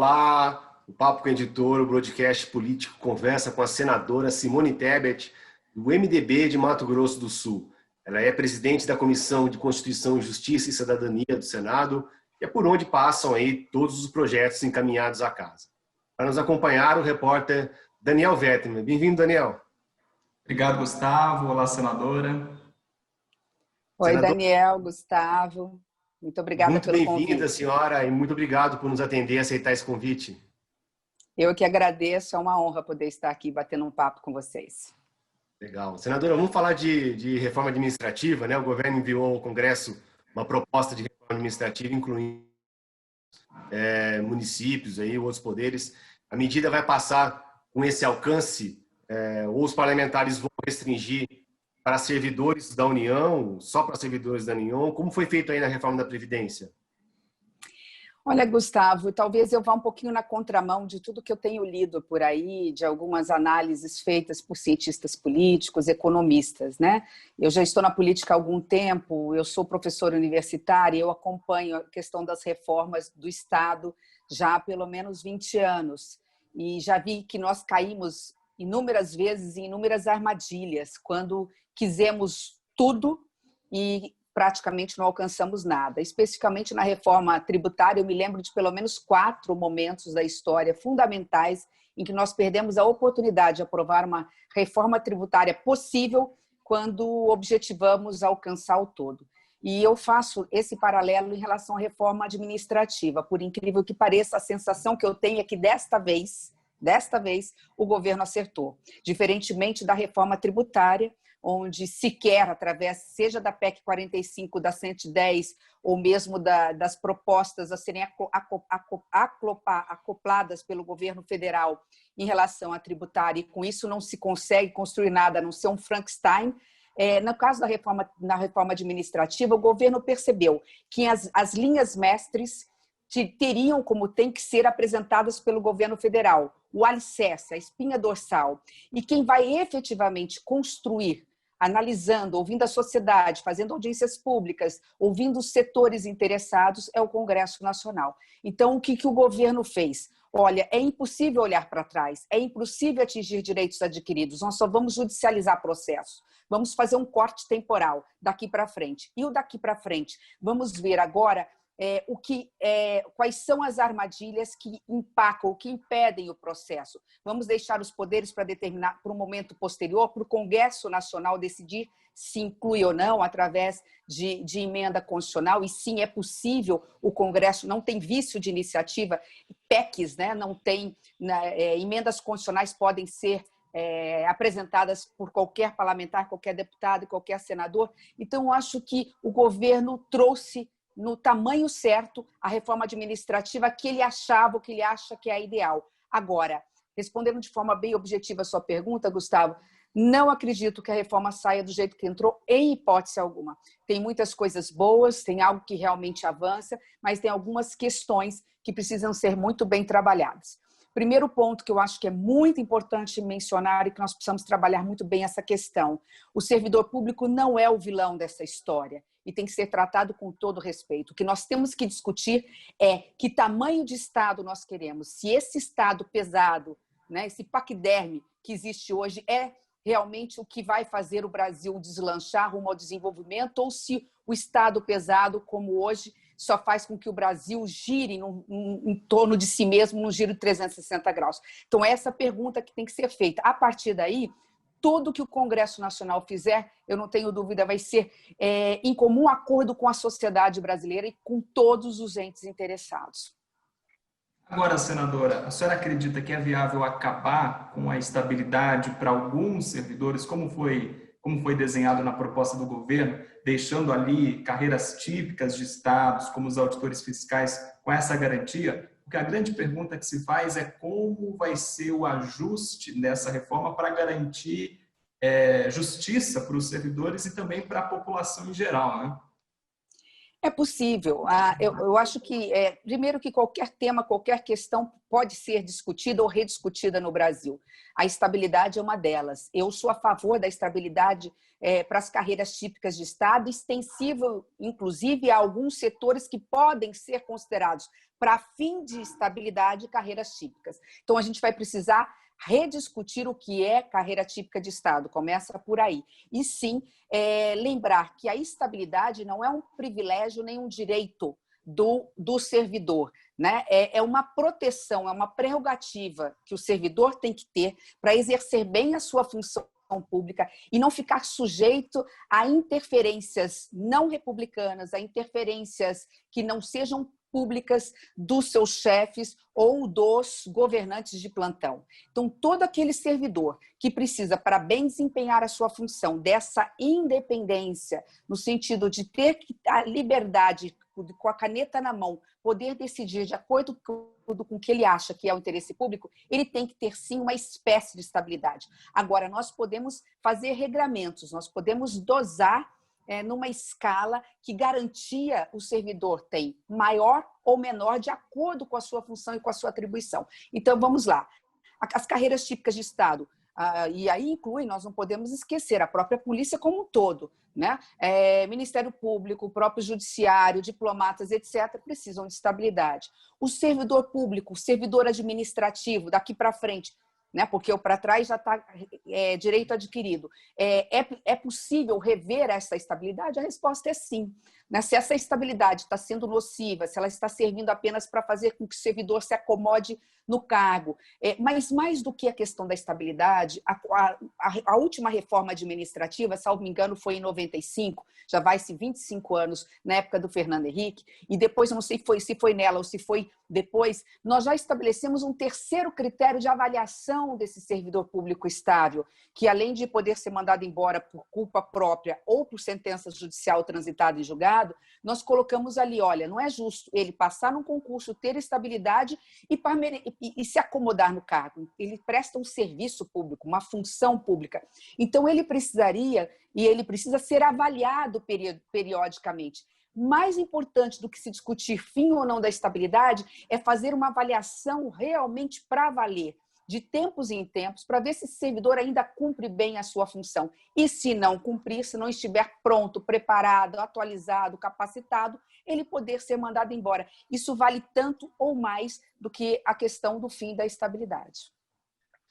Olá, o Papo com o Editor, o broadcast político conversa com a senadora Simone Tebet, do MDB de Mato Grosso do Sul. Ela é presidente da Comissão de Constituição, Justiça e Cidadania do Senado e é por onde passam aí todos os projetos encaminhados à casa. Para nos acompanhar, o repórter Daniel Vetterman. Bem-vindo, Daniel. Obrigado, Gustavo. Olá, senadora. Oi, Daniel, Gustavo. Muito obrigada pelo convite. Muito bem-vinda, senhora, e muito obrigado por nos atender e aceitar esse convite. Eu que agradeço, é uma honra poder estar aqui batendo um papo com vocês. Legal. Senadora, vamos falar de reforma administrativa, né? O governo enviou ao Congresso uma proposta de reforma administrativa, incluindo municípios, aí, outros poderes. A medida vai passar com esse alcance, ou os parlamentares vão restringir para servidores da União, só para servidores da União? Como foi feito aí na reforma da Previdência? Olha, Gustavo, talvez eu vá um pouquinho na contramão de tudo que eu tenho lido por aí, de algumas análises feitas por cientistas políticos, economistas, né? Eu já estou na política há algum tempo, eu sou professora universitária, eu acompanho a questão das reformas do Estado já há pelo menos 20 anos. E já vi que nós caímos inúmeras vezes em inúmeras armadilhas, quando quisemos tudo e praticamente não alcançamos nada. Especificamente na reforma tributária, eu me lembro de pelo menos 4 momentos da história fundamentais em que nós perdemos a oportunidade de aprovar uma reforma tributária possível quando objetivamos alcançar o todo. E eu faço esse paralelo em relação à reforma administrativa. Por incrível que pareça, a sensação que eu tenho é que desta vez, o governo acertou. Diferentemente da reforma tributária, onde sequer, através, seja da PEC 45, da 110, ou mesmo das propostas a serem acopladas pelo governo federal em relação à tributária, e com isso não se consegue construir nada, a não ser um Frankenstein. No caso na reforma administrativa, o governo percebeu que as linhas mestres teriam como tem que ser apresentadas pelo governo federal, o alicerce, a espinha dorsal, e quem vai efetivamente construir, analisando, ouvindo a sociedade, fazendo audiências públicas, ouvindo os setores interessados, é o Congresso Nacional. Então, o que o governo fez? Olha, é impossível olhar para trás, é impossível atingir direitos adquiridos, nós só vamos judicializar processos, vamos fazer um corte temporal daqui para frente. E o daqui para frente, vamos ver agora quais são as armadilhas que empacam, que impedem o processo. Vamos deixar os poderes para determinar, para um momento posterior, para o Congresso Nacional decidir se inclui ou não através de emenda constitucional. E sim, é possível, o Congresso não tem vício de iniciativa, PECs, né? Não tem, emendas constitucionais podem ser apresentadas por qualquer parlamentar, qualquer deputado e qualquer senador. Então, eu acho que o governo trouxe no tamanho certo a reforma administrativa que ele achava, que ele acha que é a ideal. Agora, respondendo de forma bem objetiva a sua pergunta, Gustavo, não acredito que a reforma saia do jeito que entrou, em hipótese alguma. Tem muitas coisas boas, tem algo que realmente avança, mas tem algumas questões que precisam ser muito bem trabalhadas. Primeiro ponto que eu acho que é muito importante mencionar e que nós precisamos trabalhar muito bem essa questão. O servidor público não é o vilão dessa história e tem que ser tratado com todo respeito. O que nós temos que discutir é que tamanho de Estado nós queremos. Se esse Estado pesado, né, esse paquiderme que existe hoje é realmente o que vai fazer o Brasil deslanchar rumo ao desenvolvimento ou se o Estado pesado, como hoje, só faz com que o Brasil gire em torno de si mesmo, num giro de 360 graus. Então, essa pergunta que tem que ser feita. A partir daí, tudo que o Congresso Nacional fizer, eu não tenho dúvida, vai ser em comum acordo com a sociedade brasileira e com todos os entes interessados. Agora, senadora, a senhora acredita que é viável acabar com a estabilidade para alguns servidores, como foi desenhado na proposta do governo, deixando ali carreiras típicas de estados, como os auditores fiscais, com essa garantia? Porque a grande pergunta que se faz é como vai ser o ajuste dessa reforma para garantir justiça para os servidores e também para a população em geral, né? É possível. Eu acho que, primeiro, que qualquer tema, qualquer questão pode ser discutida ou rediscutida no Brasil. A estabilidade é uma delas. Eu sou a favor da estabilidade para as carreiras típicas de Estado, extensível, inclusive, a alguns setores que podem ser considerados, para fim de estabilidade, carreiras típicas. Então, a gente vai precisar rediscutir o que é carreira típica de Estado, começa por aí. E sim, lembrar que a estabilidade não é um privilégio nem um direito do servidor, né? É uma proteção, é uma prerrogativa que o servidor tem que ter para exercer bem a sua função pública e não ficar sujeito a interferências não republicanas, a interferências que não sejam públicas dos seus chefes ou dos governantes de plantão. Então, todo aquele servidor que precisa, para bem desempenhar a sua função, dessa independência, no sentido de ter a liberdade, com a caneta na mão, poder decidir de acordo com o que ele acha que é o interesse público, ele tem que ter, sim, uma espécie de estabilidade. Agora, nós podemos fazer regramentos, nós podemos dosar numa escala que garantia o servidor tem, maior ou menor, de acordo com a sua função e com a sua atribuição. Então, vamos lá. As carreiras típicas de Estado, e aí inclui, nós não podemos esquecer, a própria polícia como um todo, né? Ministério Público, o próprio judiciário, diplomatas, etc., precisam de estabilidade. O servidor público, o servidor administrativo, daqui para frente, né? Porque o para trás já está direito adquirido. É possível rever essa estabilidade? A resposta é sim. Né? Se essa estabilidade está sendo nociva, se ela está servindo apenas para fazer com que o servidor se acomode no cargo. Mas mais do que a questão da estabilidade, a última reforma administrativa, salvo me engano, foi em 95, já vai-se 25 anos na época do Fernando Henrique, e depois, não sei se foi nela ou se foi depois, nós já estabelecemos um terceiro critério de avaliação desse servidor público estável, que além de poder ser mandado embora por culpa própria ou por sentença judicial transitada em julgado, nós colocamos ali, olha, não é justo ele passar num concurso, ter estabilidade e se acomodar no cargo. Ele presta um serviço público, uma função pública. Então, ele precisaria e ele precisa ser avaliado periodicamente. Mais importante do que se discutir fim ou não da estabilidade é fazer uma avaliação realmente para valer, de tempos em tempos, para ver se esse servidor ainda cumpre bem a sua função. E se não cumprir, se não estiver pronto, preparado, atualizado, capacitado, ele poder ser mandado embora. Isso vale tanto ou mais do que a questão do fim da estabilidade.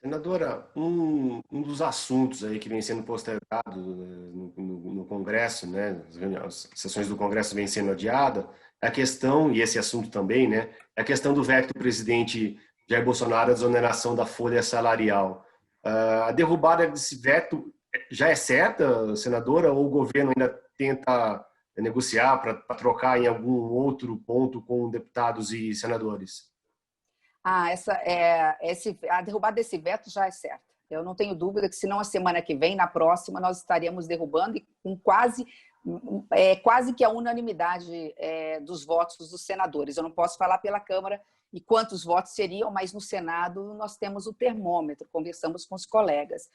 Senadora, um dos assuntos aí que vem sendo postergado no Congresso, né, as sessões do Congresso vêm sendo adiadas, é a questão, e esse assunto também, né, é a questão do veto do presidente Jair Bolsonaro à desoneração da folha salarial. A derrubada desse veto já é certa, senadora, ou o governo ainda tenta negociar para trocar em algum outro ponto com deputados e senadores? A derrubada desse veto já é certa. Eu não tenho dúvida que, se não a semana que vem, na próxima, nós estaríamos derrubando e com quase que a unanimidade dos votos dos senadores. Eu não posso falar pela Câmara e quantos votos seriam, mas no Senado nós temos o termômetro, conversamos com os colegas.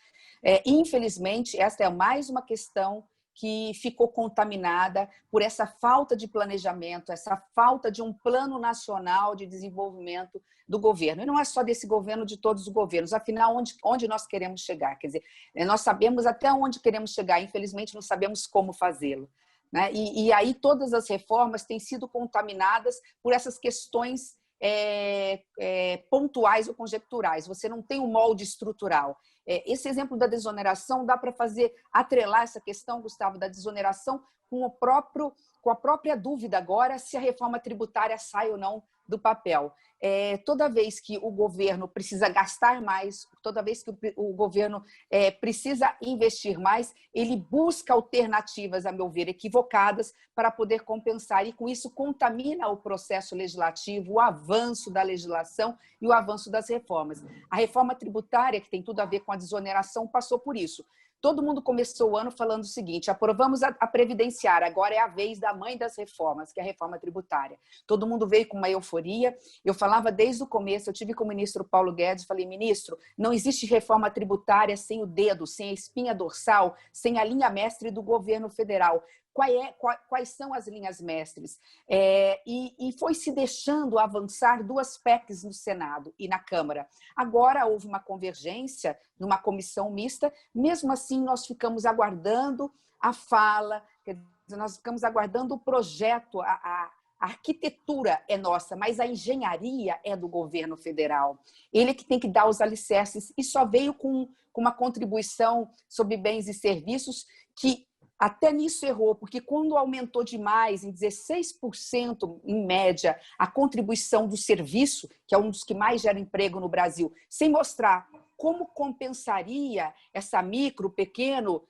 Infelizmente, esta é mais uma questão que ficou contaminada por essa falta de planejamento, essa falta de um plano nacional de desenvolvimento do governo. E não é só desse governo, de todos os governos. Afinal, onde nós queremos chegar? Quer dizer, nós sabemos até onde queremos chegar, infelizmente não sabemos como fazê-lo. Né? E aí todas as reformas têm sido contaminadas por essas questões pontuais ou conjecturais. Você não tem um molde estrutural. Esse exemplo da desoneração dá para atrelar essa questão, Gustavo, da desoneração com a própria dúvida agora se a reforma tributária sai ou não do papel. Toda vez que o governo precisa gastar mais, toda vez que o governo precisa investir mais, ele busca alternativas, a meu ver, equivocadas para poder compensar, e com isso contamina o processo legislativo, o avanço da legislação e o avanço das reformas. A reforma tributária, que tem tudo a ver com a desoneração, passou por isso. Todo mundo começou o ano falando o seguinte: aprovamos a previdenciária, agora é a vez da mãe das reformas, que é a reforma tributária. Todo mundo veio com uma euforia. Eu falava desde o começo, eu tive com o ministro Paulo Guedes, falei: ministro, não existe reforma tributária sem o dedo, sem a espinha dorsal, sem a linha mestre do governo federal. quais são as linhas mestres. E foi se deixando avançar 2 PECs no Senado e na Câmara. Agora houve uma convergência numa comissão mista, mesmo assim nós ficamos aguardando a fala, nós ficamos aguardando o projeto, a arquitetura é nossa, mas a engenharia é do governo federal. Ele que tem que dar os alicerces e só veio com uma contribuição sobre bens e serviços que até nisso errou, porque quando aumentou demais, em 16% em média, a contribuição do serviço, que é um dos que mais gera emprego no Brasil, sem mostrar como compensaria essa micro, pequeno,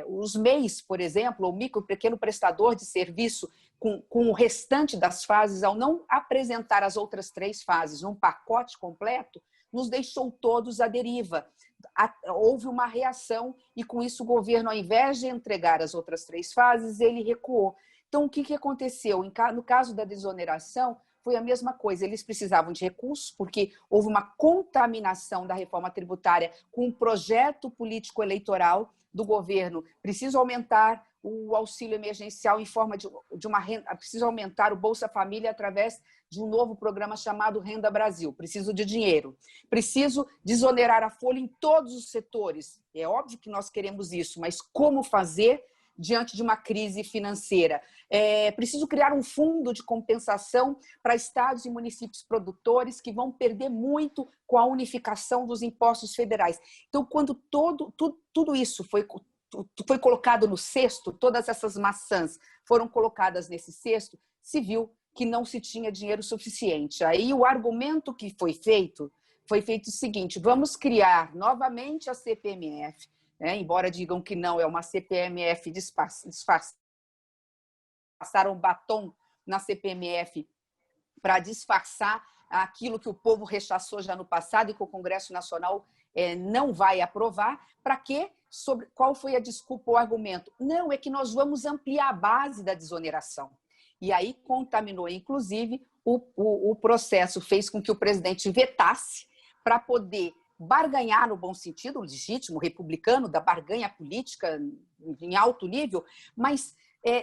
os MEIs, por exemplo, o micro, pequeno prestador de serviço, com o restante das fases, ao não apresentar as outras 3 fases num pacote completo, nos deixou todos à deriva. Houve uma reação e, com isso, o governo, ao invés de entregar as outras 3 fases, ele recuou. Então, o que aconteceu? No caso da desoneração, foi a mesma coisa. Eles precisavam de recursos, porque houve uma contaminação da reforma tributária com um projeto político-eleitoral do governo. Preciso aumentar o auxílio emergencial em forma de uma renda, preciso aumentar o Bolsa Família através de um novo programa chamado Renda Brasil. Preciso de dinheiro. Preciso desonerar a folha em todos os setores. É óbvio que nós queremos isso, mas como fazer diante de uma crise financeira? Preciso criar um fundo de compensação para estados e municípios produtores que vão perder muito com a unificação dos impostos federais. Então, quando tudo isso foi colocado no cesto, todas essas maçãs foram colocadas nesse cesto, se viu que não se tinha dinheiro suficiente. Aí o argumento que foi feito o seguinte: vamos criar novamente a CPMF, embora digam que não, é uma CPMF disfarçada, passaram batom na CPMF para disfarçar aquilo que o povo rechaçou já no passado e que o Congresso Nacional não vai aprovar. Para quê? Qual foi a desculpa, o argumento? Não, é que nós vamos ampliar a base da desoneração. E aí contaminou, inclusive, o processo, fez com que o presidente vetasse para poder barganhar, no bom sentido, legítimo, republicano, da barganha política em alto nível, mas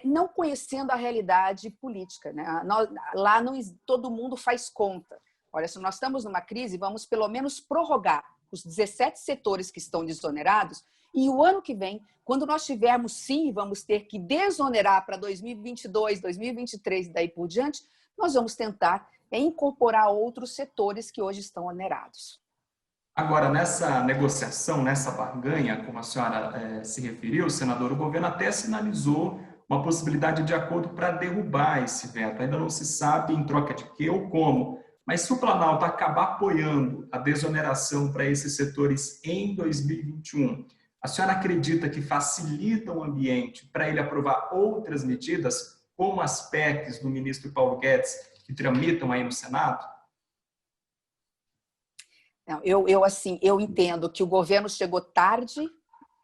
não conhecendo a realidade política, né? Lá não, todo mundo faz conta. Olha, se nós estamos numa crise, vamos pelo menos prorrogar os 17 setores que estão desonerados, e o ano que vem, quando nós tivermos, sim, vamos ter que desonerar para 2022, 2023 e daí por diante, nós vamos tentar incorporar outros setores que hoje estão onerados. Agora, nessa negociação, nessa barganha, como a senhora se referiu, senador, o governo até sinalizou uma possibilidade de acordo para derrubar esse veto. Ainda não se sabe em troca de quê ou como. Mas se o Planalto acabar apoiando a desoneração para esses setores em 2021, a senhora acredita que facilita o ambiente para ele aprovar outras medidas, como as PECs do ministro Paulo Guedes, que tramitam aí no Senado? Não, eu entendo que o governo chegou tarde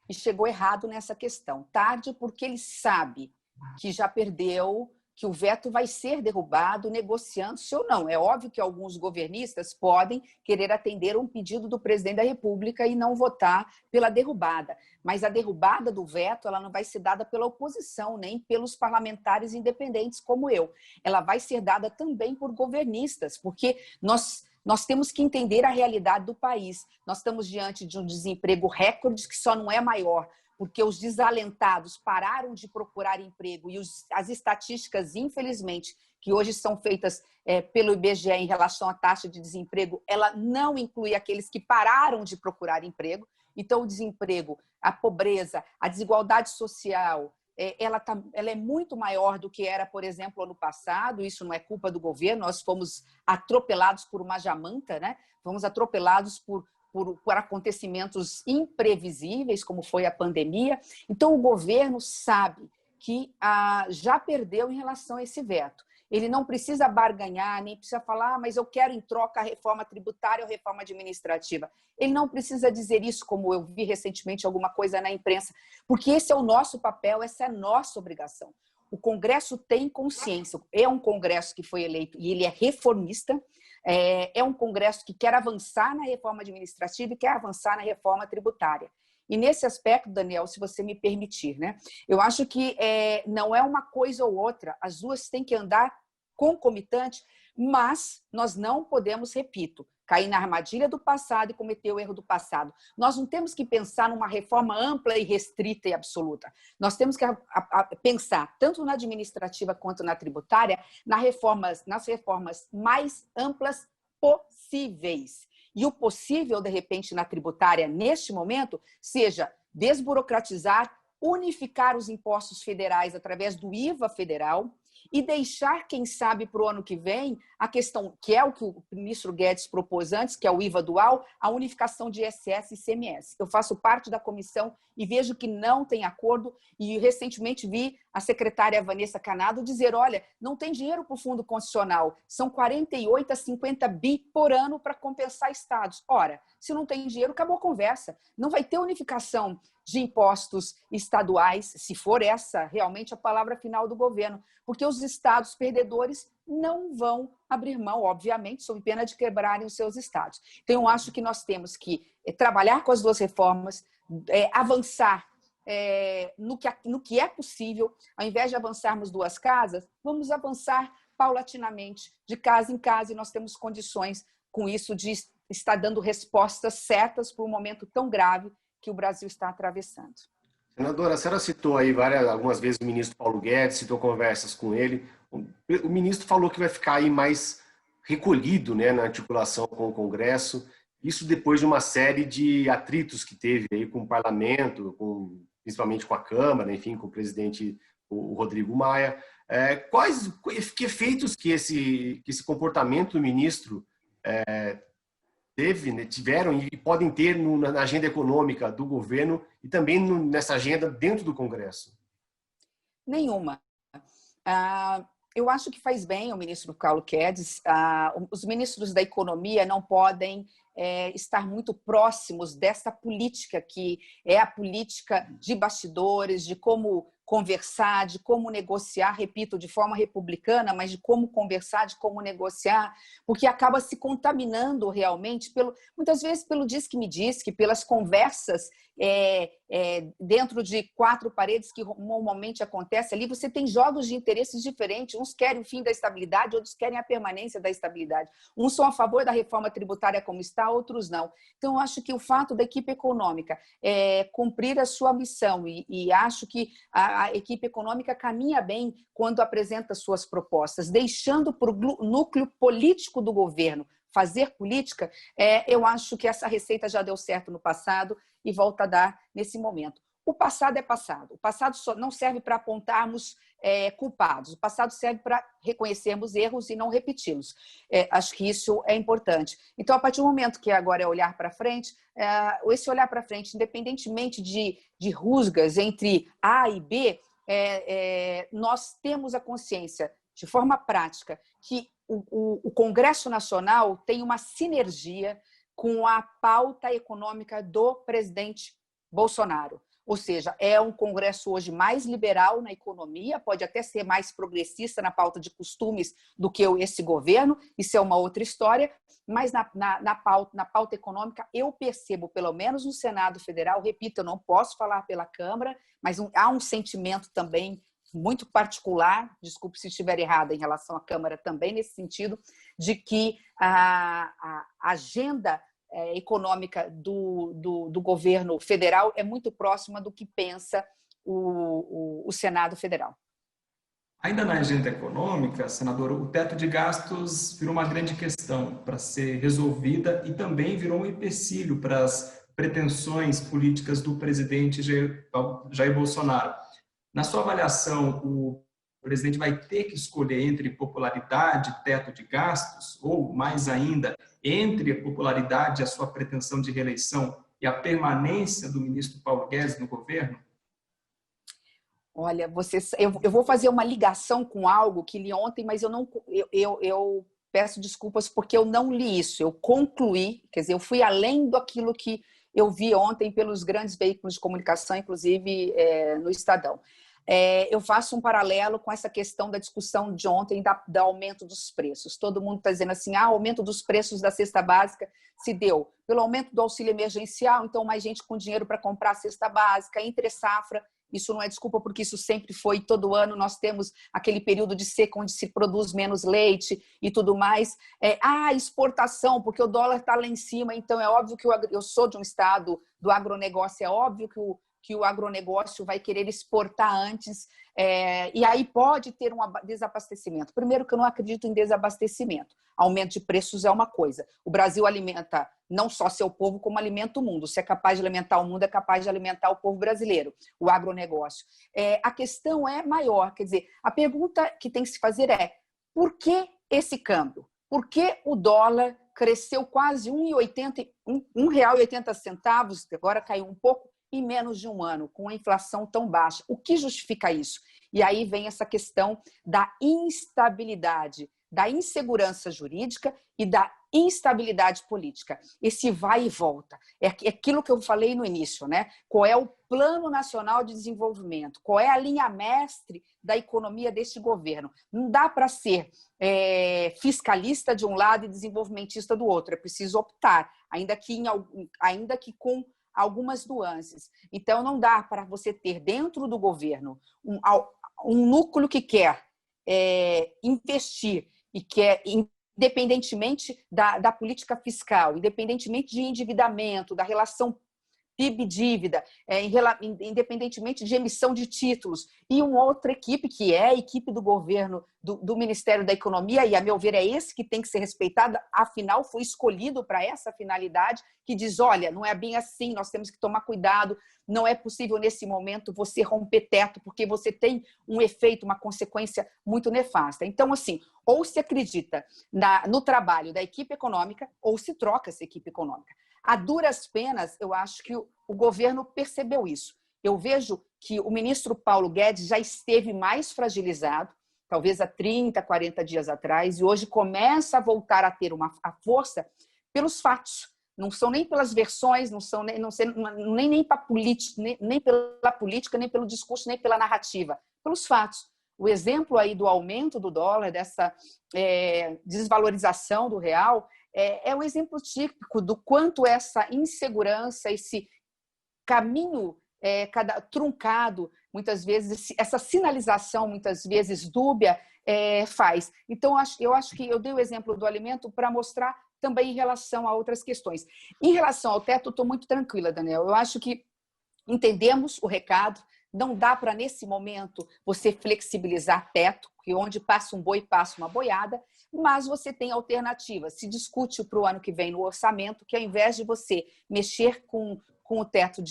e chegou errado nessa questão. Tarde porque ele sabe que já perdeu, que o veto vai ser derrubado, negociando-se ou não. É óbvio que alguns governistas podem querer atender um pedido do presidente da República e não votar pela derrubada. Mas a derrubada do veto, ela não vai ser dada pela oposição, nem pelos parlamentares independentes como eu. Ela vai ser dada também por governistas, porque nós temos que entender a realidade do país. Nós estamos diante de um desemprego recorde que só não é maior porque os desalentados pararam de procurar emprego e as estatísticas, infelizmente, que hoje são feitas pelo IBGE em relação à taxa de desemprego, ela não inclui aqueles que pararam de procurar emprego. Então, o desemprego, a pobreza, a desigualdade social, ela é muito maior do que era, por exemplo, ano passado. Isso não é culpa do governo, nós fomos atropelados por uma jamanta, né? Fomos atropelados por acontecimentos imprevisíveis, como foi a pandemia. Então, o governo sabe que já perdeu em relação a esse veto. Ele não precisa barganhar, nem precisa falar, mas eu quero em troca a reforma tributária ou a reforma administrativa. Ele não precisa dizer isso, como eu vi recentemente alguma coisa na imprensa, porque esse é o nosso papel, essa é a nossa obrigação. O Congresso tem consciência, é um Congresso que foi eleito e ele é reformista, é um Congresso que quer avançar na reforma administrativa e quer avançar na reforma tributária. E nesse aspecto, Daniel, se você me permitir, né, eu acho que não é uma coisa ou outra, as duas têm que andar concomitante, mas nós não podemos, repito, cair na armadilha do passado e cometer o erro do passado. Nós não temos que pensar numa reforma ampla e restrita e absoluta. Nós temos que pensar, tanto na administrativa quanto na tributária, nas reformas mais amplas possíveis. E o possível, de repente, na tributária, neste momento, seja desburocratizar, unificar os impostos federais através do IVA federal e deixar, quem sabe, para o ano que vem, a questão, que é o que o ministro Guedes propôs antes, que é o IVA dual, a unificação de ISS e ICMS. Eu faço parte da comissão e vejo que não tem acordo, e recentemente vi a secretária Vanessa Canado dizer, olha, não tem dinheiro para o Fundo Constitucional, são 48 a 50 bi por ano para compensar estados. Ora, se não tem dinheiro, acabou a conversa. Não vai ter unificação de impostos estaduais, se for essa realmente a palavra final do governo, porque os estados perdedores não vão abrir mão, obviamente, sob pena de quebrarem os seus estados. Então, eu acho que nós temos que trabalhar com as duas reformas, avançar no que é possível, ao invés de avançarmos duas casas, vamos avançar paulatinamente, de casa em casa, e nós temos condições, com isso, de estar dando respostas certas para um momento tão grave que o Brasil está atravessando. Senadora, a senhora citou aí algumas vezes o ministro Paulo Guedes, citou conversas com ele. O ministro falou que vai ficar aí mais recolhido, né, na articulação com o Congresso, isso depois de uma série de atritos que teve aí com o parlamento, principalmente com a Câmara, enfim, com o presidente o Rodrigo Maia. Que efeitos que esse comportamento do ministro tiveram e podem ter na agenda econômica do governo e também nessa agenda dentro do Congresso? Nenhuma. Eu acho que faz bem o ministro Paulo Guedes. Os ministros da Economia não podem estar muito próximos dessa política que é a política de bastidores, de como conversar, de como negociar, repito, de forma republicana, mas de como conversar, de como negociar, porque acaba se contaminando realmente, muitas vezes pelo diz-que-me-diz-que, pelas conversas dentro de quatro paredes que normalmente acontece ali, você tem jogos de interesses diferentes, uns querem o fim da estabilidade, outros querem a permanência da estabilidade. Uns são a favor da reforma tributária como está, outros não. Então, eu acho que o fato da equipe econômica cumprir a sua missão, e acho que a equipe econômica caminha bem quando apresenta suas propostas, deixando para o núcleo político do governo fazer política, eu acho que essa receita já deu certo no passado e volta a dar nesse momento. O passado é passado. O passado só não serve para apontarmos culpados. O passado serve para reconhecermos erros e não repeti-los. Acho que isso é importante. Então, a partir do momento que agora é olhar para frente, esse olhar para frente, independentemente de rusgas entre A e B, nós temos a consciência, de forma prática, que o Congresso Nacional tem uma sinergia com a pauta econômica do presidente Bolsonaro. Ou seja, é um Congresso hoje mais liberal na economia, pode até ser mais progressista na pauta de costumes do que esse governo, isso é uma outra história, mas na pauta econômica eu percebo, pelo menos no Senado Federal, repito, eu não posso falar pela Câmara, mas há um sentimento também muito particular, desculpe se estiver errada em relação à Câmara também nesse sentido, de que a agenda econômica do governo federal é muito próxima do que pensa o Senado Federal. Ainda na agenda econômica, senador, o teto de gastos virou uma grande questão para ser resolvida e também virou um empecilho para as pretensões políticas do presidente Jair Bolsonaro. Na sua avaliação, o presidente vai ter que escolher entre popularidade e teto de gastos, ou, mais ainda, entre a popularidade e a sua pretensão de reeleição e a permanência do ministro Paulo Guedes no governo? Olha, eu vou fazer uma ligação com algo que li ontem, mas eu peço desculpas porque eu não li isso. Eu concluí, quer dizer, eu fui além daquilo que eu vi ontem pelos grandes veículos de comunicação, inclusive no Estadão. eu faço um paralelo com essa questão da discussão de ontem do aumento dos preços. Todo mundo está dizendo assim, o aumento dos preços da cesta básica se deu pelo aumento do auxílio emergencial, então mais gente com dinheiro para comprar a cesta básica, entre safra. Isso não é desculpa, porque isso sempre foi, todo ano nós temos aquele período de seca onde se produz menos leite e tudo mais. Exportação, porque o dólar está lá em cima, então é óbvio que eu sou de um estado do agronegócio, é óbvio que o agronegócio vai querer exportar antes, e aí pode ter um desabastecimento. Primeiro que eu não acredito em desabastecimento. Aumento de preços é uma coisa. O Brasil alimenta não só seu povo, como alimenta o mundo. Se é capaz de alimentar o mundo, é capaz de alimentar o povo brasileiro, o agronegócio. A questão é maior, quer dizer, a pergunta que tem que se fazer é: por que esse câmbio? Por que o dólar cresceu quase R$ 1,80, agora caiu um pouco, em menos de um ano, com a inflação tão baixa? O que justifica isso? E aí vem essa questão da instabilidade, da insegurança jurídica e da instabilidade política. Esse vai e volta. É aquilo que eu falei no início, né? Qual é o Plano Nacional de Desenvolvimento? Qual é a linha mestre da economia deste governo? Não dá para ser fiscalista de um lado e desenvolvimentista do outro. É preciso optar, ainda que com algumas nuances. Então, não dá para você ter dentro do governo um núcleo que quer investir e quer, independentemente da política fiscal, independentemente de endividamento, da relação PIB-dívida, independentemente de emissão de títulos, e uma outra equipe, que é a equipe do governo, do Ministério da Economia, e, a meu ver, é esse que tem que ser respeitado, afinal, foi escolhido para essa finalidade, que diz, olha, não é bem assim, nós temos que tomar cuidado, não é possível, nesse momento, você romper teto, porque você tem um efeito, uma consequência muito nefasta. Então, assim, ou se acredita no trabalho da equipe econômica, ou se troca essa equipe econômica. A duras penas, eu acho que o governo percebeu isso. Eu vejo que o ministro Paulo Guedes já esteve mais fragilizado, talvez há 30, 40 dias atrás, e hoje começa a voltar a ter a força pelos fatos. Não são nem pelas versões, não são nem pela política, nem pelo discurso, nem pela narrativa, pelos fatos. O exemplo aí do aumento do dólar, dessa desvalorização do real, é um exemplo típico do quanto essa insegurança, esse caminho truncado, muitas vezes, essa sinalização, muitas vezes dúbia, faz. Então, eu acho que eu dei o exemplo do alimento para mostrar também em relação a outras questões. Em relação ao teto, estou muito tranquila, Daniel. Eu acho que entendemos o recado, não dá para, nesse momento, você flexibilizar teto, que onde passa um boi, passa uma boiada, mas você tem alternativas. Se discute para o ano que vem no orçamento, que ao invés de você mexer com o teto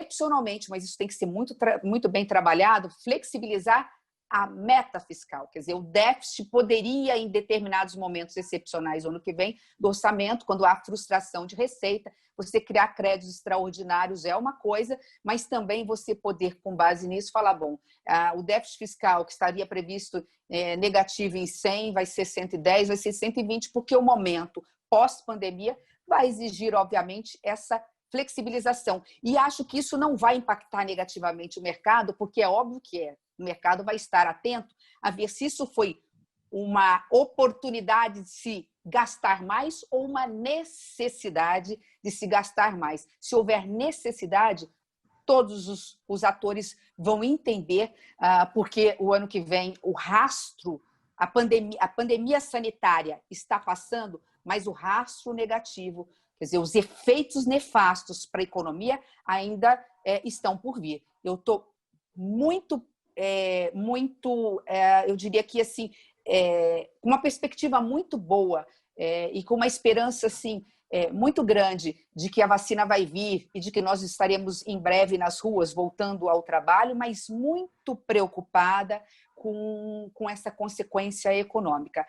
excepcionalmente, mas isso tem que ser muito bem trabalhado, flexibilizar a meta fiscal. Quer dizer, o déficit poderia, em determinados momentos excepcionais, ano que vem, do orçamento, quando há frustração de receita, você criar créditos extraordinários é uma coisa, mas também você poder, com base nisso, falar, bom, o déficit fiscal que estaria previsto negativo em 100, vai ser 110, vai ser 120, porque o momento pós-pandemia vai exigir, obviamente, essa flexibilização. E acho que isso não vai impactar negativamente o mercado, porque é óbvio que o mercado vai estar atento a ver se isso foi uma oportunidade de se gastar mais ou uma necessidade de se gastar mais. Se houver necessidade, todos os atores vão entender, porque o ano que vem o rastro, a pandemia sanitária está passando, mas o rastro negativo, quer dizer, os efeitos nefastos para a economia ainda estão por vir. Eu estou eu diria que assim, uma perspectiva muito boa e com uma esperança assim, muito grande de que a vacina vai vir e de que nós estaremos em breve nas ruas voltando ao trabalho, mas muito preocupada com essa consequência econômica.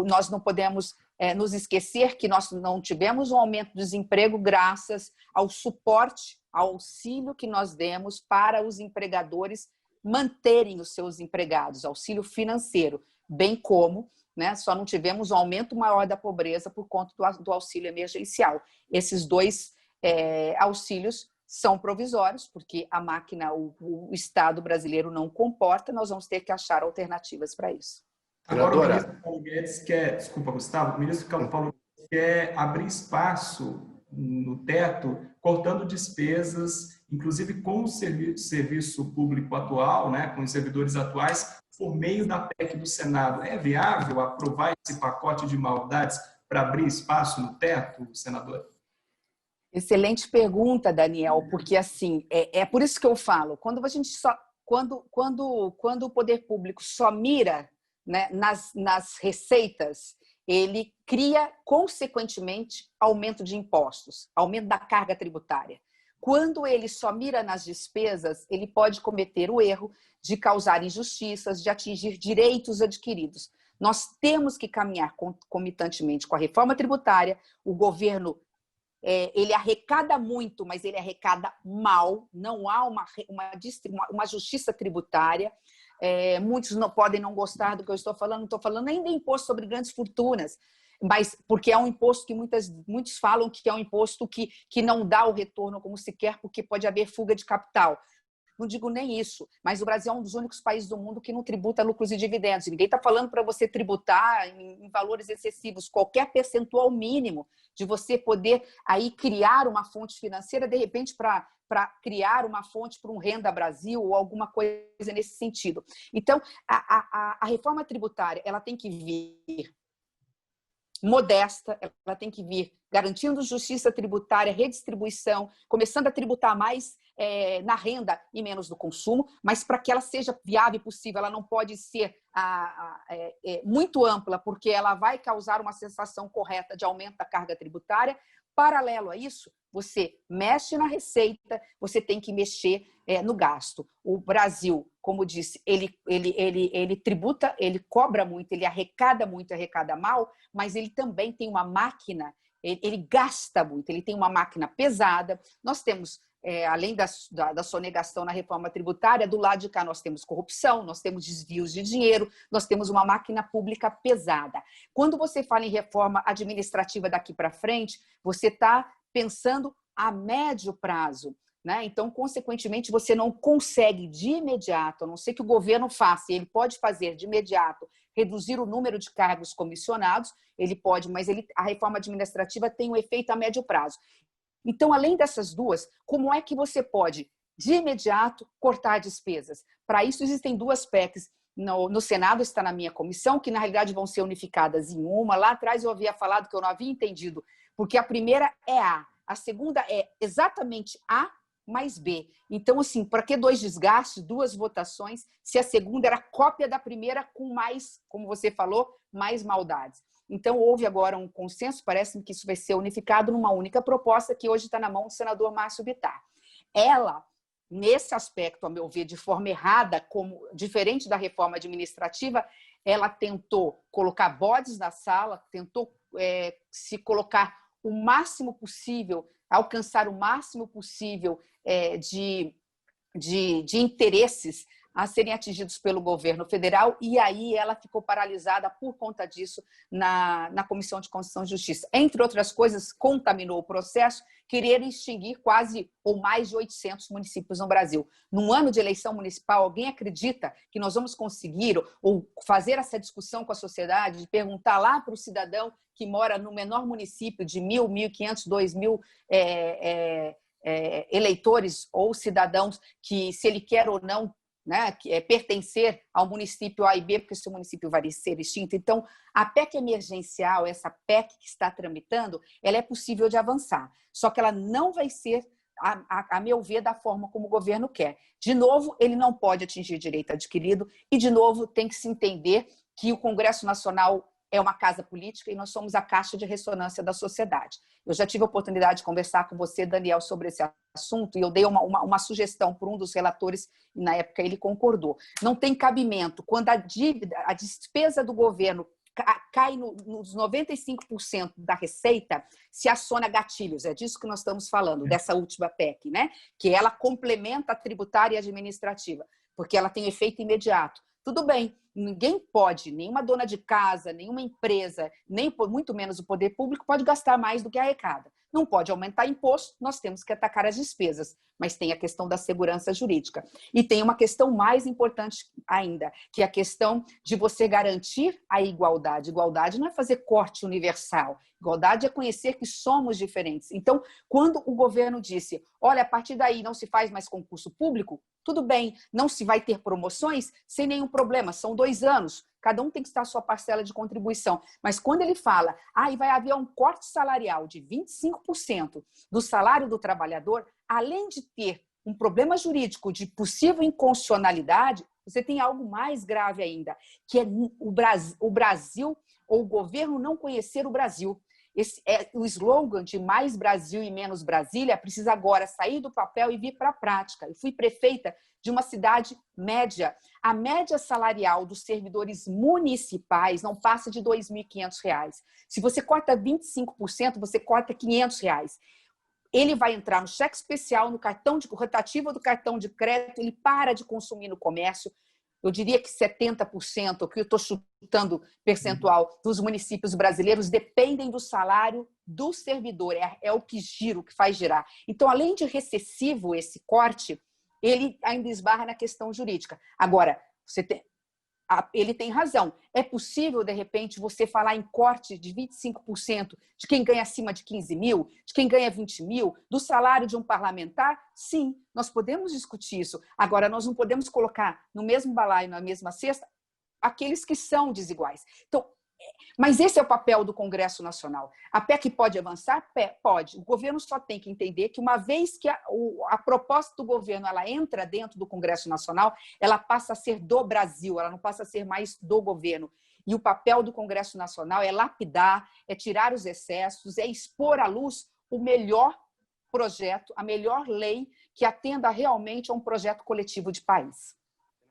Nós não podemos nos esquecer que nós não tivemos um aumento do desemprego graças ao suporte, ao auxílio que nós demos para os empregadores manterem os seus empregados, auxílio financeiro, bem como, só não tivemos um aumento maior da pobreza por conta do auxílio emergencial. Esses dois auxílios são provisórios, porque a máquina, o Estado brasileiro não comporta, nós vamos ter que achar alternativas para isso. Agora, o ministro Paulo Guedes quer, desculpa, Gustavo, o ministro Paulo Guedes quer abrir espaço no teto, cortando despesas, inclusive com o serviço público atual, né, com os servidores atuais, por meio da PEC do Senado. É viável aprovar esse pacote de maldades para abrir espaço no teto, senador? Excelente pergunta, Daniel, porque assim, é por isso que eu falo, quando o poder público só mira, né, nas receitas, ele cria, consequentemente, aumento de impostos, aumento da carga tributária. Quando ele só mira nas despesas, ele pode cometer o erro de causar injustiças, de atingir direitos adquiridos. Nós temos que caminhar concomitantemente com a reforma tributária. O governo ele arrecada muito, mas ele arrecada mal. Não há uma justiça tributária. Muitos podem não gostar do que eu estou falando, não estou falando nem de imposto sobre grandes fortunas, mas porque é um imposto que muitos falam que é um imposto que não dá o retorno como se quer, porque pode haver fuga de capital. Não digo nem isso, mas o Brasil é um dos únicos países do mundo que não tributa lucros e dividendos. Ninguém está falando para você tributar em valores excessivos, qualquer percentual mínimo de você poder aí criar uma fonte financeira, de repente, para criar uma fonte para um Renda Brasil ou alguma coisa nesse sentido. Então, a reforma tributária ela tem que vir modesta, ela tem que vir garantindo justiça tributária, redistribuição, começando a tributar mais na renda e menos no consumo, mas para que ela seja viável e possível, ela não pode ser muito ampla, porque ela vai causar uma sensação correta de aumento da carga tributária. Paralelo a isso, você mexe na receita, você tem que mexer no gasto. O Brasil, como disse, ele tributa, ele cobra muito, ele arrecada muito, arrecada mal, mas ele também tem uma máquina, ele gasta muito, ele tem uma máquina pesada. Nós temos, além da sonegação na reforma tributária, do lado de cá nós temos corrupção, nós temos desvios de dinheiro, nós temos uma máquina pública pesada. Quando você fala em reforma administrativa daqui para frente, você está pensando a médio prazo, né? Então, consequentemente, você não consegue de imediato, a não ser que o governo faça, e ele pode fazer de imediato, reduzir o número de cargos comissionados, ele pode, mas a reforma administrativa tem um efeito a médio prazo. Então, além dessas duas, como é que você pode, de imediato, cortar despesas? Para isso, existem duas PECs. No Senado está na minha comissão, que na realidade vão ser unificadas em uma. Lá atrás eu havia falado que eu não havia entendido, porque a primeira é A segunda é exatamente A mais B. Então, assim, para que dois desgastes, duas votações, se a segunda era cópia da primeira com mais, como você falou, mais maldades? Então, houve agora um consenso, parece-me que isso vai ser unificado numa única proposta que hoje está na mão do senador Márcio Bittar. Ela, nesse aspecto, a meu ver, de forma errada, diferente da reforma administrativa, ela tentou colocar bodes na sala, tentou se colocar o máximo possível, alcançar o máximo possível de interesses a serem atingidos pelo governo federal, e aí ela ficou paralisada por conta disso na Comissão de Constituição e Justiça. Entre outras coisas, contaminou o processo, querer extinguir quase ou mais de 800 municípios no Brasil. Num ano de eleição municipal, alguém acredita que nós vamos conseguir ou fazer essa discussão com a sociedade, de perguntar lá para o cidadão que mora no menor município de 1.000, 1.500, 2.000 eleitores ou cidadãos, que se ele quer ou não, né, pertencer ao município A e B, porque seu município vai ser extinto. Então, a PEC emergencial, essa PEC que está tramitando, ela é possível de avançar, só que ela não vai ser, a meu ver, da forma como o governo quer. De novo, ele não pode atingir direito adquirido e, de novo, tem que se entender que o Congresso Nacional é uma casa política e nós somos a caixa de ressonância da sociedade. Eu já tive a oportunidade de conversar com você, Daniel, sobre esse assunto, e eu dei uma sugestão para um dos relatores, e na época ele concordou. Não tem cabimento, quando a despesa do governo cai nos 95% da receita, se aciona gatilhos. É disso que nós estamos falando, dessa última PEC, né? Que ela complementa a tributária e administrativa, porque ela tem efeito imediato. Tudo bem, ninguém pode, nenhuma dona de casa, nenhuma empresa, nem muito menos o poder público pode gastar mais do que arrecada. Não pode aumentar imposto, nós temos que atacar as despesas, mas tem a questão da segurança jurídica. E tem uma questão mais importante ainda, que é a questão de você garantir a igualdade. Igualdade não é fazer corte universal, igualdade é conhecer que somos diferentes. Então, quando o governo disse, olha, a partir daí não se faz mais concurso público, tudo bem, não se vai ter promoções, sem nenhum problema, são 2 anos, cada um tem que estar a sua parcela de contribuição. Mas quando ele fala, e vai haver um corte salarial de 25% do salário do trabalhador, além de ter um problema jurídico de possível inconstitucionalidade, você tem algo mais grave ainda, que é o Brasil, ou o governo não conhecer o Brasil. O slogan de mais Brasil e menos Brasília precisa agora sair do papel e vir para a prática. Eu fui prefeita de uma cidade média. A média salarial dos servidores municipais não passa de R$ 2.500. Se você corta 25%, você corta R$ 500. Ele vai entrar no cheque especial, no cartão de rotativa do cartão de crédito, ele para de consumir no comércio. Eu diria que 70%, que eu estou chutando percentual, dos municípios brasileiros dependem do salário do servidor, é o que gira, o que faz girar. Então, além de recessivo esse corte, ele ainda esbarra na questão jurídica. Agora, ele tem razão. É possível, de repente, você falar em corte de 25% de quem ganha acima de 15 mil, de quem ganha 20 mil, do salário de um parlamentar? Sim, nós podemos discutir isso. Agora, nós não podemos colocar no mesmo balaio, na mesma cesta, aqueles que são desiguais. Então, mas esse é o papel do Congresso Nacional. A PEC pode avançar? Pode. O governo só tem que entender que, uma vez que a proposta do governo ela entra dentro do Congresso Nacional, ela passa a ser do Brasil, ela não passa a ser mais do governo. E o papel do Congresso Nacional é lapidar, é tirar os excessos, é expor à luz o melhor projeto, a melhor lei que atenda realmente a um projeto coletivo de país.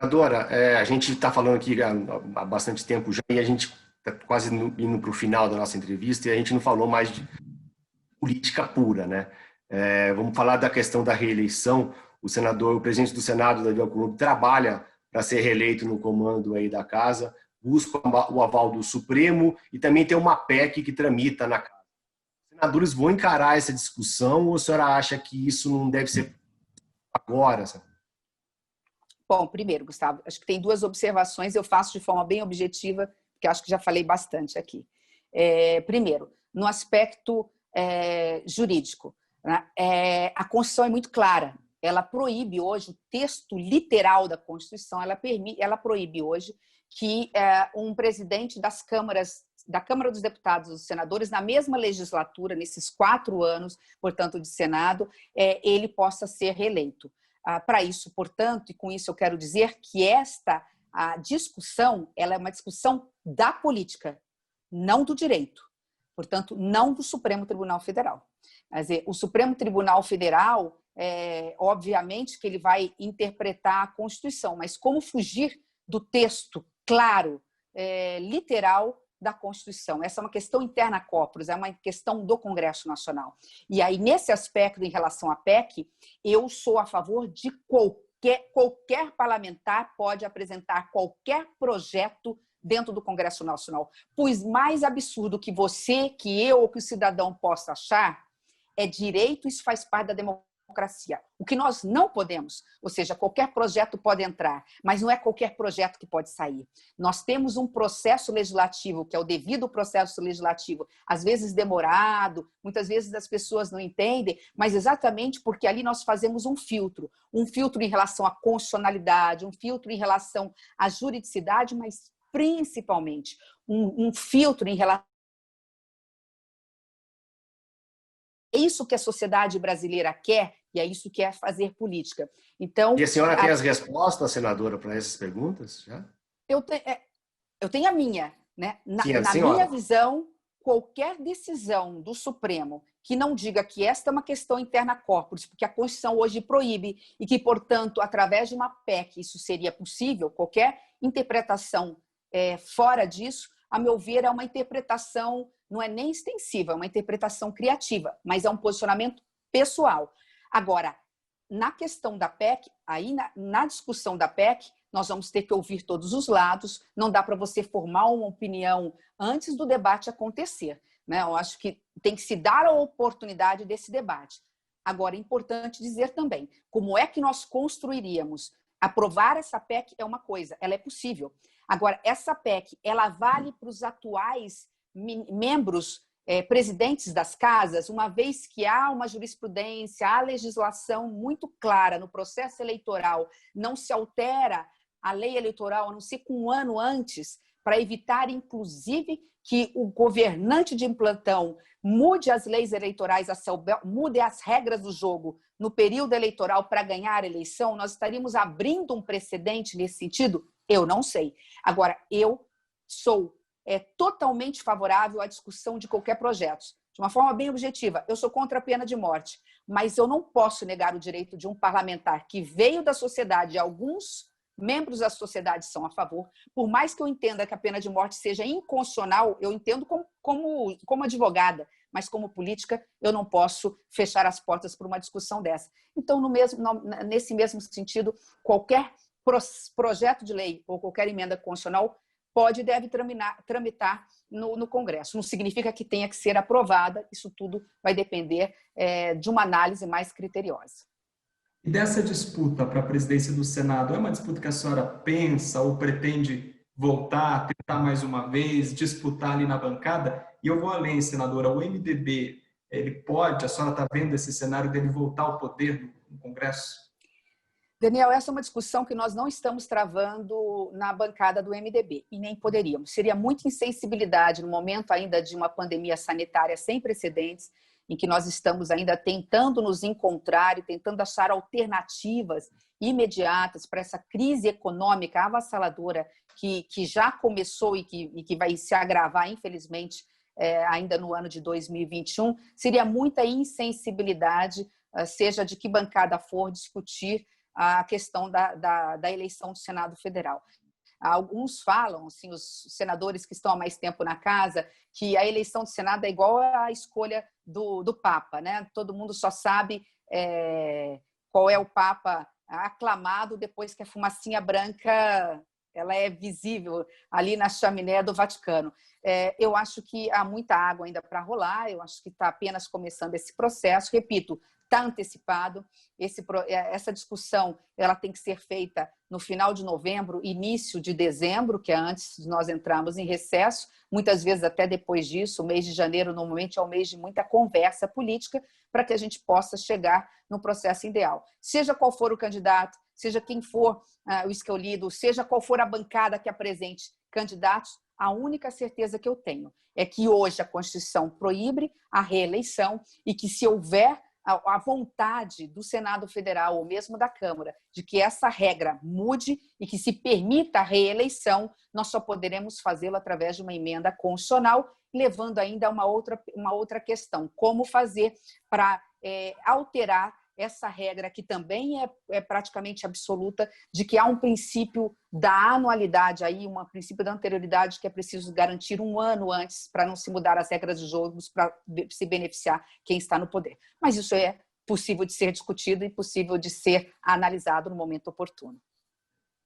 Senadora, a gente está falando aqui há bastante tempo já e a gente está quase indo para o final da nossa entrevista e a gente não falou mais de política pura, né? Vamos falar da questão da reeleição. O presidente do Senado, Davi Alcolumbre, trabalha para ser reeleito no comando aí da casa, busca o aval do Supremo e também tem uma PEC que tramita na casa. Os senadores vão encarar essa discussão ou a senhora acha que isso não deve ser agora? Sabe? Bom, primeiro, Gustavo, acho que tem 2 observações, eu faço de forma bem objetiva, que acho que já falei bastante aqui. Primeiro, no aspecto jurídico, né? A Constituição é muito clara. Ela proíbe hoje, o texto literal da Constituição, ela proíbe hoje que um presidente da Câmara dos Deputados e dos Senadores, na mesma legislatura, nesses 4 anos, portanto, de Senado, ele possa ser reeleito. Para isso, portanto, e com isso eu quero dizer que a discussão ela é uma discussão da política, não do direito. Portanto, não do Supremo Tribunal Federal. Quer dizer, o Supremo Tribunal Federal, obviamente que ele vai interpretar a Constituição, mas como fugir do texto claro, literal da Constituição? Essa é uma questão interna corporis, é uma questão do Congresso Nacional. E aí, nesse aspecto, em relação à PEC, eu sou a favor de qualquer parlamentar pode apresentar qualquer projeto dentro do Congresso Nacional. Pois mais absurdo que você, que eu ou que o cidadão possa achar, é direito, isso faz parte da democracia. O que nós não podemos, ou seja, qualquer projeto pode entrar, mas não é qualquer projeto que pode sair. Nós temos um processo legislativo, que é o devido processo legislativo, às vezes demorado, muitas vezes as pessoas não entendem, mas exatamente porque ali nós fazemos um filtro em relação à constitucionalidade, um filtro em relação à juridicidade, mas principalmente um filtro em relação. É isso que a sociedade brasileira quer e é isso que é fazer política. Então, e a senhora tem as respostas, senadora, para essas perguntas? Já? Eu tenho a minha. Né? Na minha visão, qualquer decisão do Supremo que não diga que esta é uma questão interna corporis, porque a Constituição hoje proíbe e que, portanto, através de uma PEC isso seria possível, qualquer interpretação fora disso, a meu ver, é uma interpretação, não é nem extensiva, é uma interpretação criativa, mas é um posicionamento pessoal. Agora, na questão da PEC, aí na discussão da PEC, nós vamos ter que ouvir todos os lados, não dá para você formar uma opinião antes do debate acontecer. né? Eu acho que tem que se dar a oportunidade desse debate. Agora, é importante dizer também, como é que nós construiríamos? Aprovar essa PEC é uma coisa, ela é possível. Agora, essa PEC, ela vale para os atuais membros, presidentes das casas, uma vez que há uma jurisprudência, há legislação muito clara no processo eleitoral, não se altera a lei eleitoral, a não ser com um ano antes, para evitar, inclusive, que o governante de plantão mude as leis eleitorais, mude as regras do jogo no período eleitoral para ganhar a eleição, nós estaríamos abrindo um precedente nesse sentido? Eu não sei. Agora, eu sou totalmente favorável à discussão de qualquer projeto. De uma forma bem objetiva, eu sou contra a pena de morte, mas eu não posso negar o direito de um parlamentar que veio da sociedade, alguns membros da sociedade são a favor, por mais que eu entenda que a pena de morte seja inconstitucional, eu entendo como advogada, mas como política eu não posso fechar as portas para uma discussão dessa. Então, nesse mesmo sentido, qualquer projeto de lei ou qualquer emenda constitucional pode e deve tramitar no Congresso. Não significa que tenha que ser aprovada, isso tudo vai depender de uma análise mais criteriosa. E dessa disputa para a presidência do Senado, é uma disputa que a senhora pensa ou pretende voltar, tentar mais uma vez, disputar ali na bancada? E eu vou além, senadora, o MDB, a senhora está vendo esse cenário dele voltar ao poder no Congresso? Daniel, essa é uma discussão que nós não estamos travando na bancada do MDB, e nem poderíamos. Seria muita insensibilidade no momento ainda de uma pandemia sanitária sem precedentes, em que nós estamos ainda tentando nos encontrar e tentando achar alternativas imediatas para essa crise econômica avassaladora que já começou e que vai se agravar, infelizmente, ainda no ano de 2021, seria muita insensibilidade, seja de que bancada for, discutir a questão da eleição do Senado Federal. Alguns falam, assim, os senadores que estão há mais tempo na casa, que a eleição do Senado é igual à escolha do Papa, né? Todo mundo só sabe qual é o Papa aclamado depois que a fumacinha branca ela é visível ali na chaminé do Vaticano. Eu acho que há muita água ainda para rolar, eu acho que está apenas começando esse processo. Repito, está antecipado. Essa discussão ela tem que ser feita no final de novembro, início de dezembro, que é antes de nós entrarmos em recesso, muitas vezes até depois disso. O mês de janeiro, normalmente, é um mês de muita conversa política para que a gente possa chegar no processo ideal. Seja qual for o candidato, seja quem for o escolhido, seja qual for a bancada que apresente candidatos, a única certeza que eu tenho é que hoje a Constituição proíbe a reeleição e que, se houver a vontade do Senado Federal ou mesmo da Câmara de que essa regra mude e que se permita a reeleição, nós só poderemos fazê-lo através de uma emenda constitucional, levando ainda a uma outra questão: como fazer para alterar essa regra, que também é praticamente absoluta, de que há um princípio da anualidade, aí, um princípio da anterioridade, que é preciso garantir um ano antes para não se mudar as regras de jogo para se beneficiar quem está no poder. Mas isso é possível de ser discutido e possível de ser analisado no momento oportuno.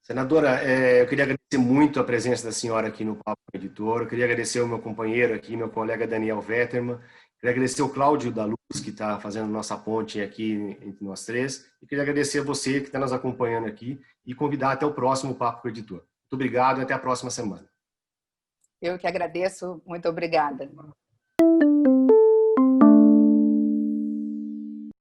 Senadora, eu queria agradecer muito a presença da senhora aqui no Papo Editor. Eu queria agradecer ao meu companheiro aqui, meu colega Daniel Vetterman. Queria agradecer ao Cláudio da Luz, que está fazendo nossa ponte aqui entre nós três. E queria agradecer a você que está nos acompanhando aqui e convidar até o próximo Papo com o Editor. Muito obrigado e até a próxima semana. Eu que agradeço. Muito obrigada.